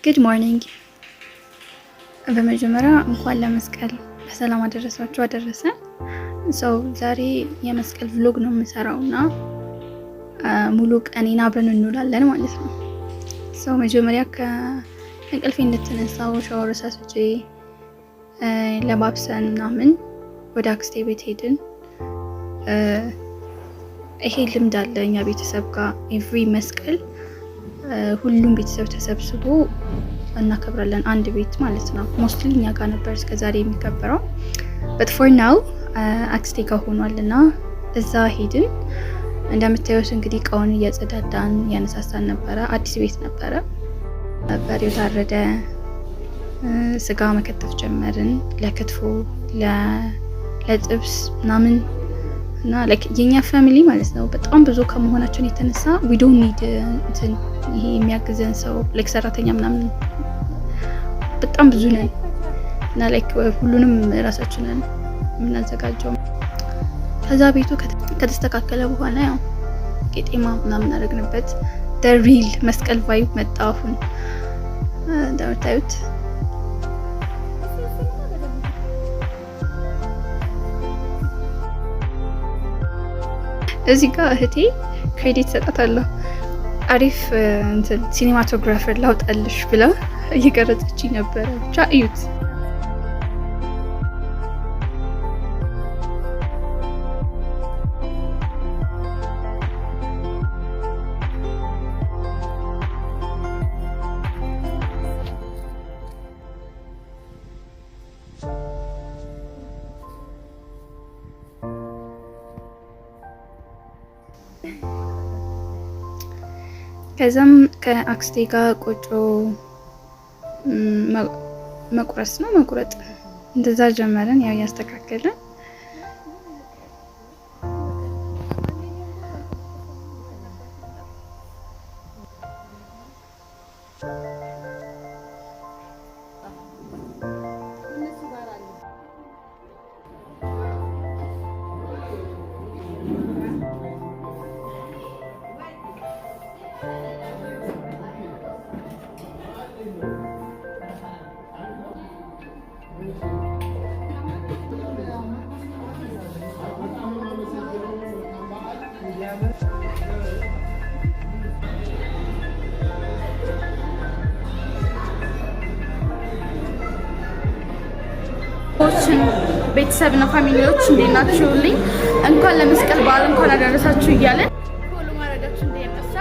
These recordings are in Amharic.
ጉድ ሞርኒንግ። በመጀመሪያ እንኳን ለመስቀል በሰላም አደረሳችሁ አደረሰን። ሰው ዛሬ የመስቀል ቭሎግ ነው የምሰራው እና ሙሉ ቀኔን አብረን እንውላለን ማለት ነው። ሰው መጀመሪያ ከእንቅልፌ እንደተነሳው ሻወር ሰስቼ ለባብሰን ምናምን ወደ አክስቴ ቤት ሄድን። ይሄ ልምድ አለ እኛ ቤተሰብ ጋር ኤቭሪ መስቀል ሁሉም ቤተሰብ ተሰብስቦ እናከብራለን፣ አንድ ቤት ማለት ነው። ሞስትሊ እኛ ጋር ነበር እስከዛሬ የሚከበረው but for now አክስቴ ጋር ሆኗል እና እዛ ሄድን። እንደምታዩት እንግዲህ እቃውን እያጸዳዳን እያነሳሳን ነበረ። አዲስ ቤት ነበረ። በሬው ታረደ፣ ስጋ መከተፍ ጀመርን ለክትፎ ለጥብስ ምናምን እና የኛ ፋሚሊ ማለት ነው በጣም ብዙ ከመሆናችን የተነሳ we don't need እንትን ይሄ የሚያግዘን ሰው ሰራተኛ ምናምን በጣም ብዙ ነን እና ሁሉንም ራሳችንን የምናዘጋጀው። ከዛ ቤቱ ከተስተካከለ በኋላ ያው ቄጤማ ምናምን አደረግንበት። the real መስቀል ቫይብ መጣ። አሁን እንደምታዩት እዚህ ጋር እህቴ ክሬዲት ሰጣታለሁ። አሪፍ እንትን ሲኒማቶግራፈር ላውጣልሽ ብላ እየቀረጸችኝ ነበረ። ብቻ እዩት። ከዛም ከአክስቴ ጋር ቆጮ መቁረጥ እንደዛ ጀመረን። ያው ያስተካከለን ቤተሰብና ፋሚሊዎች እንዴት ናችሁልኝ? እንኳን ለመስቀል በዓል እንኳን አደረሳችሁ እያለን ፎሎ ማድረጋችሁ እንዳይረሳ።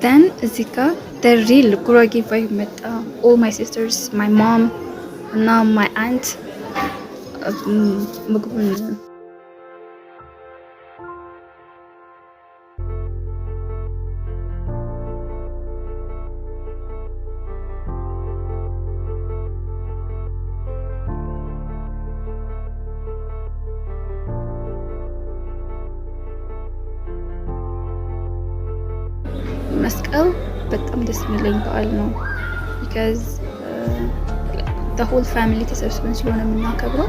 Then እዚህ ጋር the real ጉራጌ ቫይብ መጣ። all my sisters, my mom እና my aunt ምግቡን መስቀል በጣም ደስ የሚለኝ በዓል ነው። because the whole family ተሰብስበን ስለሆነ የምናከብረው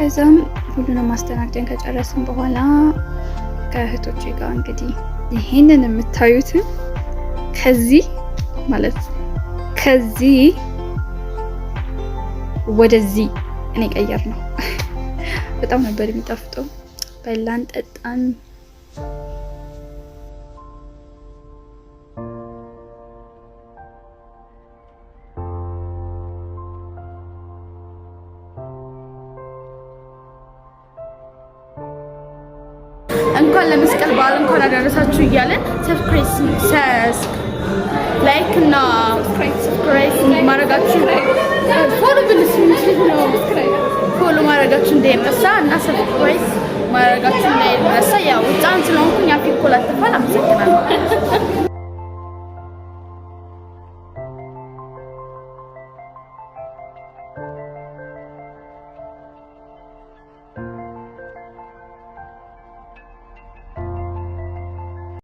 ከዛም ሁሉንም ማስተናግደን ከጨረስን በኋላ ከእህቶቼ ጋር እንግዲህ ይሄንን የምታዩትን ከዚህ ወደዚህ እኔ ቀየር ነው። በጣም ነበር የሚጣፍጠው። በላን ጠጣን። እንኳን ለመስቀል በዓል እንኳን አደረሳችሁ እያለን ላይክ እና ሰብስክራይብ ማድረጋችሁ ፎሎ ማድረጋችሁ እንዳይረሳ እና ሰብስክራይብ ማድረጋችሁ እንዳይረሳ። ያው ህፃን ስለሆንኩኝ አፒኮላ